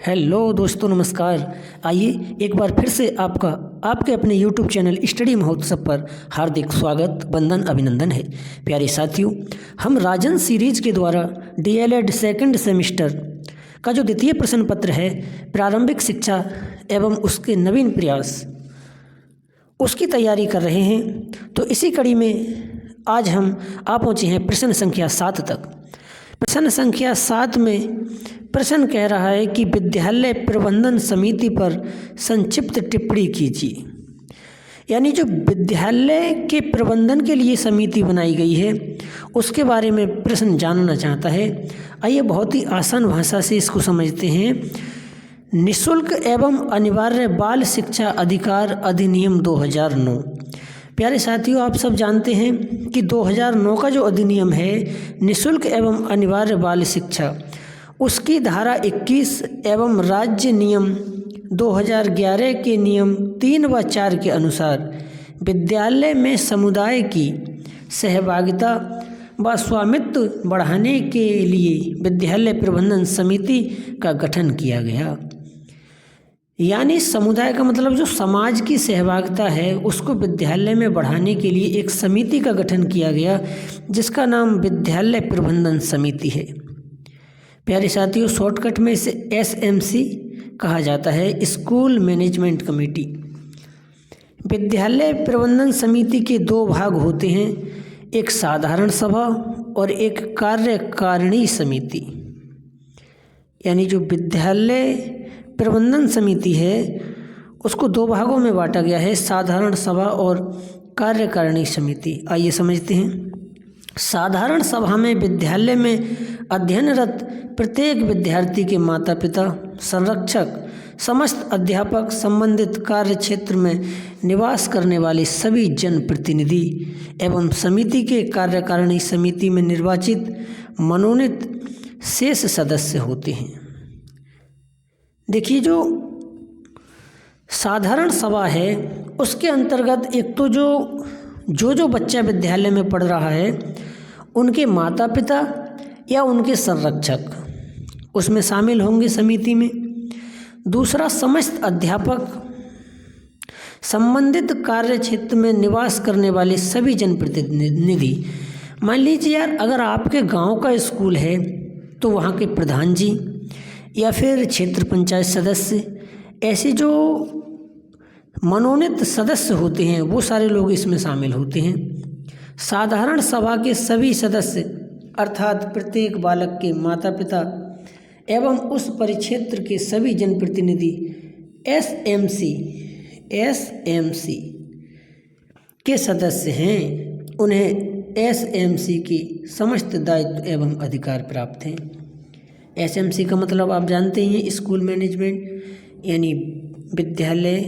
Hello दोस्तों, नमस्कार। आइए एक बार फिर से आपके अपने यूट्यूब चैनल स्टडी महोत्सव पर हार्दिक स्वागत, वंदन, अभिनंदन है। प्यारे साथियों, हम राजन सीरीज के द्वारा डीएलएड सेकंड सेमेस्टर का जो द्वितीय प्रश्न पत्र है, प्रारंभिक शिक्षा एवं उसके नवीन प्रयास, उसकी तैयारी कर रहे हैं। तो इसी कड़ी में आज हम आ पहुँचे हैं प्रश्न संख्या 7 तक। प्रश्न संख्या 7 में प्रश्न कह रहा है कि विद्यालय प्रबंधन समिति पर संक्षिप्त टिप्पणी कीजिए। यानी जो विद्यालय के प्रबंधन के लिए समिति बनाई गई है, उसके बारे में प्रश्न जानना चाहता है। आइए बहुत ही आसान भाषा से इसको समझते हैं। निःशुल्क एवं अनिवार्य बाल शिक्षा अधिकार अधिनियम 2009। प्यारे साथियों, आप सब जानते हैं कि 2009 का जो अधिनियम है, निःशुल्क एवं अनिवार्य बाल शिक्षा, उसकी धारा 21 एवं राज्य नियम 2011 के नियम 3 व 4 के अनुसार विद्यालय में समुदाय की सहभागिता व स्वामित्व बढ़ाने के लिए विद्यालय प्रबंधन समिति का गठन किया गया। यानी समुदाय का मतलब जो समाज की सहभागिता है, उसको विद्यालय में बढ़ाने के लिए एक समिति का गठन किया गया, जिसका नाम विद्यालय प्रबंधन समिति है। प्यारे साथियों, शॉर्टकट में इसे एसएमसी कहा जाता है, स्कूल मैनेजमेंट कमेटी। विद्यालय प्रबंधन समिति के 2 भाग होते हैं, एक साधारण सभा और एक कार्यकारिणी समिति। यानी जो विद्यालय प्रबंधन समिति है, उसको 2 भागों में बांटा गया है, साधारण सभा और कार्यकारिणी समिति। आइए समझते हैं। साधारण सभा में विद्यालय में अध्ययनरत प्रत्येक विद्यार्थी के माता पिता, संरक्षक, समस्त अध्यापक, संबंधित कार्य क्षेत्र में निवास करने वाले सभी जनप्रतिनिधि एवं समिति के कार्यकारिणी समिति में निर्वाचित मनोनीत शेष सदस्य होते हैं। देखिए, जो साधारण सभा है, उसके अंतर्गत एक तो जो बच्चा विद्यालय में पढ़ रहा है, उनके माता पिता या उनके संरक्षक उसमें शामिल होंगे समिति में। दूसरा, समस्त अध्यापक, संबंधित कार्य क्षेत्र में निवास करने वाले सभी जनप्रतिनिधि। मान लीजिए यार, अगर आपके गांव का स्कूल है तो वहाँ के प्रधान जी या फिर क्षेत्र पंचायत सदस्य, ऐसे जो मनोनीत सदस्य होते हैं, वो सारे लोग इसमें शामिल होते हैं। साधारण सभा के सभी सदस्य अर्थात प्रत्येक बालक के माता पिता एवं उस परिक्षेत्र के सभी जनप्रतिनिधि एसएमसी के सदस्य हैं। उन्हें एसएमसी की समस्त दायित्व एवं अधिकार प्राप्त हैं। एसएमसी का मतलब आप जानते हैं, स्कूल मैनेजमेंट, यानी विद्यालय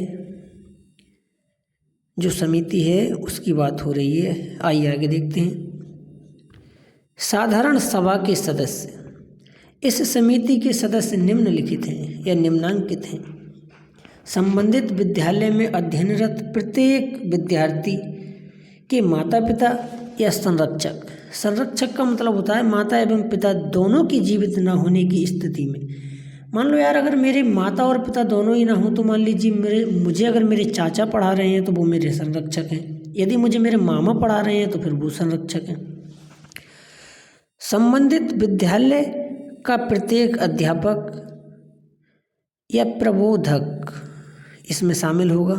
जो समिति है उसकी बात हो रही है। आइए आगे देखते हैं। साधारण सभा के सदस्य। इस समिति के सदस्य निम्नलिखित हैं या निम्नांकित हैं। संबंधित विद्यालय में अध्ययनरत प्रत्येक विद्यार्थी के माता पिता या संरक्षक। संरक्षक का मतलब होता है माता एवं पिता दोनों की जीवित न होने की स्थिति में। मान लो यार, अगर मेरे माता और पिता दोनों ही ना हो, तो मान लीजिए मुझे अगर मेरे चाचा पढ़ा रहे हैं तो वो मेरे संरक्षक हैं। यदि मुझे मेरे मामा पढ़ा रहे हैं तो फिर वो संरक्षक हैं। संबंधित विद्यालय का प्रत्येक अध्यापक या प्रबोधक इसमें शामिल होगा।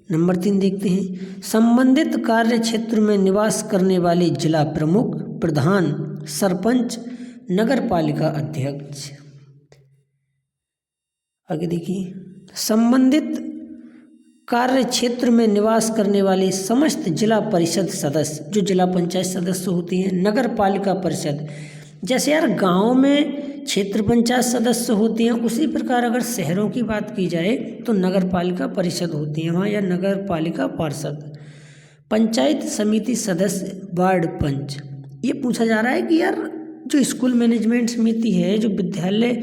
नंबर 3 देखते हैं। संबंधित कार्य क्षेत्र में निवास करने वाले जिला प्रमुख, प्रधान, सरपंच, नगर पालिका अध्यक्ष। आगे देखिए। संबंधित कार्य क्षेत्र में निवास करने वाले समस्त जिला परिषद सदस्य, जो जिला पंचायत सदस्य होती हैं, नगर पालिका परिषद। जैसे यार गांव में क्षेत्र पंचायत सदस्य होती हैं, उसी प्रकार अगर शहरों की बात की जाए तो नगर पालिका परिषद होती हैं वहाँ, या नगर पालिका पार्षद। पंचायत समिति सदस्य, वार्ड पंच। ये पूछा जा रहा है कि यार जो स्कूल मैनेजमेंट समिति है, जो विद्यालय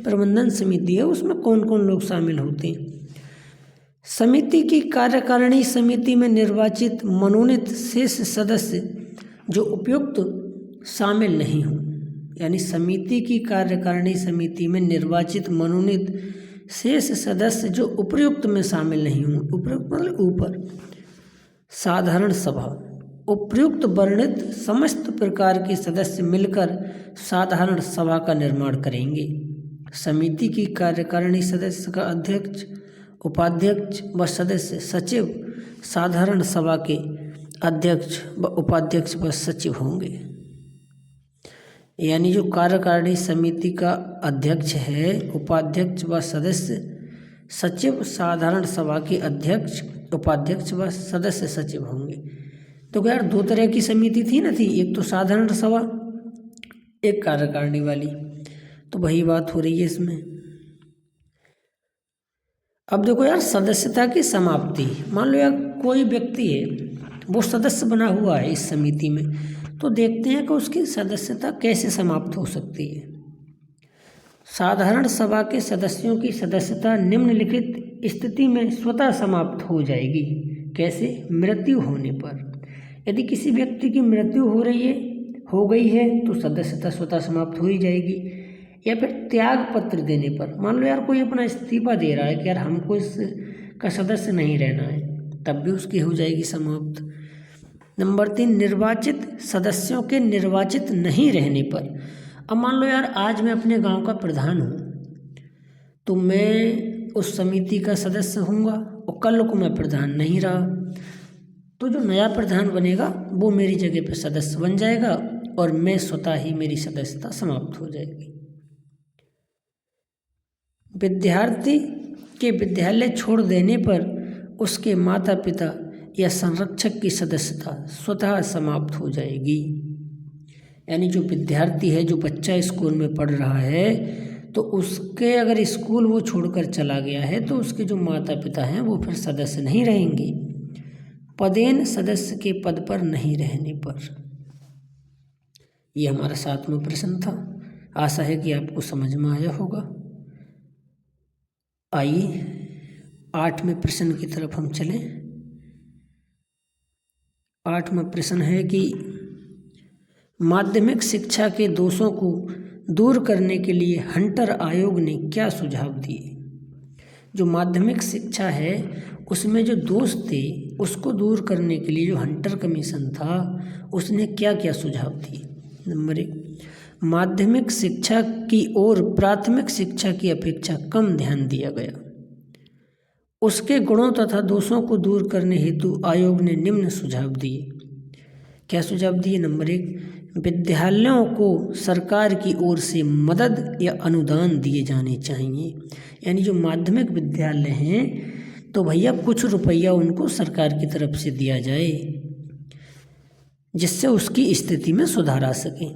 प्रबंधन समिति है, उसमें कौन कौन लोग शामिल होते हैं। समिति की कार्यकारिणी समिति में निर्वाचित मनोनीत शेष सदस्य जो उपयुक्त शामिल नहीं हों, यानी समिति की कार्यकारिणी समिति में निर्वाचित मनोनीत शेष सदस्य जो उपर्युक्त में शामिल नहीं हों, उपर्युक्त मतलब ऊपर, साधारण सभा, उपर्युक्त वर्णित समस्त प्रकार के सदस्य मिलकर साधारण सभा का निर्माण करेंगे। समिति की कार्यकारिणी सदस्य का अध्यक्ष, उपाध्यक्ष व सदस्य सचिव साधारण सभा के अध्यक्ष व उपाध्यक्ष व सचिव होंगे। यानी जो कार्यकारिणी समिति का अध्यक्ष है, उपाध्यक्ष व सदस्य सचिव साधारण सभा के अध्यक्ष, उपाध्यक्ष व सदस्य सचिव होंगे। तो यार दो तरह की समिति थी ना, थी एक तो साधारण सभा, एक कार्यकारिणी वाली, तो वही बात हो रही है इसमें। अब देखो यार, सदस्यता की समाप्ति, मान लो यार कोई व्यक्ति है वो सदस्य बना हुआ है इस समिति में, तो देखते हैं कि उसकी सदस्यता कैसे समाप्त हो सकती है। साधारण सभा के सदस्यों की सदस्यता निम्नलिखित स्थिति में स्वतः समाप्त हो जाएगी। कैसे? मृत्यु होने पर। यदि किसी व्यक्ति की मृत्यु हो गई है तो सदस्यता स्वतः समाप्त हो ही जाएगी। या फिर त्याग पत्र देने पर, मान लो यार कोई अपना इस्तीफा दे रहा है कि यार हमको इसका सदस्य नहीं रहना है, तब भी उसकी हो जाएगी समाप्त। नंबर 3, निर्वाचित सदस्यों के निर्वाचित नहीं रहने पर। अब मान लो यार आज मैं अपने गांव का प्रधान हूँ, तो मैं उस समिति का सदस्य हूँगा और कल को मैं प्रधान नहीं रहा, तो जो नया प्रधान बनेगा वो मेरी जगह पर सदस्य बन जाएगा और मैं स्वतः ही मेरी सदस्यता समाप्त हो जाएगी। विद्यार्थी के विद्यालय छोड़ देने पर उसके माता पिता या संरक्षक की सदस्यता स्वतः समाप्त हो जाएगी। यानी जो विद्यार्थी है, जो बच्चा स्कूल में पढ़ रहा है, तो उसके अगर स्कूल वो छोड़कर चला गया है तो उसके जो माता पिता हैं वो फिर सदस्य नहीं रहेंगे। पदेन सदस्य के पद पर नहीं रहने पर। ये हमारा 7वां प्रश्न था। आशा है कि आपको समझ में आया होगा। आइए 8वें प्रश्न की तरफ हम चलें। 8वां प्रश्न है कि माध्यमिक शिक्षा के दोषों को दूर करने के लिए हंटर आयोग ने क्या सुझाव दिए। जो माध्यमिक शिक्षा है उसमें जो दोष थे उसको दूर करने के लिए जो हंटर कमीशन था उसने क्या क्या सुझाव दिए। नंबर 1, माध्यमिक शिक्षा की ओर प्राथमिक शिक्षा की अपेक्षा कम ध्यान दिया गया। उसके गुणों तथा दोषों को दूर करने हेतु आयोग ने निम्न सुझाव दिए। क्या सुझाव दिए? नंबर 1, विद्यालयों को सरकार की ओर से मदद या अनुदान दिए जाने चाहिए। यानी जो माध्यमिक विद्यालय हैं तो भैया कुछ रुपया उनको सरकार की तरफ से दिया जाए जिससे उसकी स्थिति में सुधार आ सके।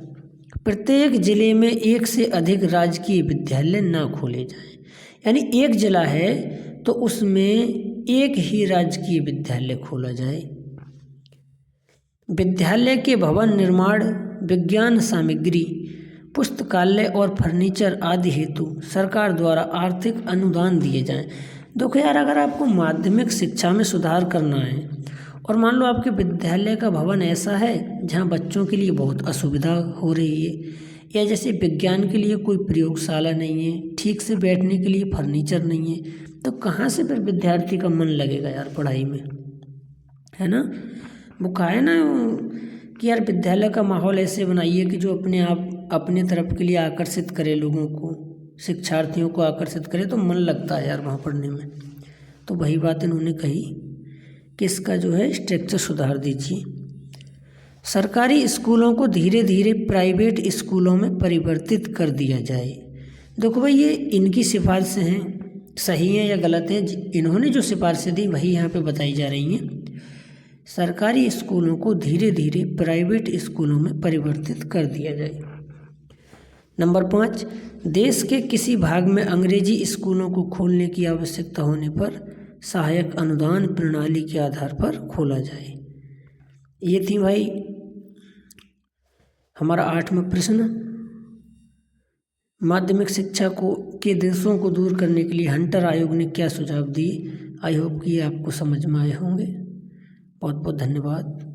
प्रत्येक जिले में एक से अधिक राजकीय विद्यालय ना खोले जाएं। यानी एक जिला है तो उसमें एक ही राजकीय विद्यालय खोला जाए। विद्यालय के भवन निर्माण, विज्ञान सामग्री, पुस्तकालय और फर्नीचर आदि हेतु सरकार द्वारा आर्थिक अनुदान दिए जाएं। देखो यार, अगर आपको माध्यमिक शिक्षा में सुधार करना है और मान लो आपके विद्यालय का भवन ऐसा है जहाँ बच्चों के लिए बहुत असुविधा हो रही है, या जैसे विज्ञान के लिए कोई प्रयोगशाला नहीं है, ठीक से बैठने के लिए फर्नीचर नहीं है, तो कहाँ से फिर विद्यार्थी का मन लगेगा यार पढ़ाई में, है ना। वो कहा है ना कि यार विद्यालय का माहौल ऐसे बनाइए कि जो अपने आप अपने तरफ के लिए आकर्षित करे, लोगों को, शिक्षार्थियों को आकर्षित करे, तो मन लगता है यार वहाँ पढ़ने में। तो वही बात इन्होंने कही कि इसका जो है स्ट्रक्चर सुधार दीजिए। सरकारी स्कूलों को धीरे धीरे प्राइवेट स्कूलों में परिवर्तित कर दिया जाए। देखो भाई, ये इनकी सिफारिशें हैं, सही हैं या गलत हैं, इन्होंने जो सिफारिशें दी वही यहाँ पे बताई जा रही हैं। सरकारी स्कूलों को धीरे धीरे प्राइवेट स्कूलों में परिवर्तित कर दिया जाए। नंबर 5, देश के किसी भाग में अंग्रेजी स्कूलों को खोलने की आवश्यकता होने पर सहायक अनुदान प्रणाली के आधार पर खोला जाए। ये थी भाई हमारा 8वां प्रश्न। माध्यमिक शिक्षा के दोषों को दूर करने के लिए हंटर आयोग ने क्या सुझाव दिए। आई होप कि आपको समझ में आए होंगे। बहुत बहुत धन्यवाद।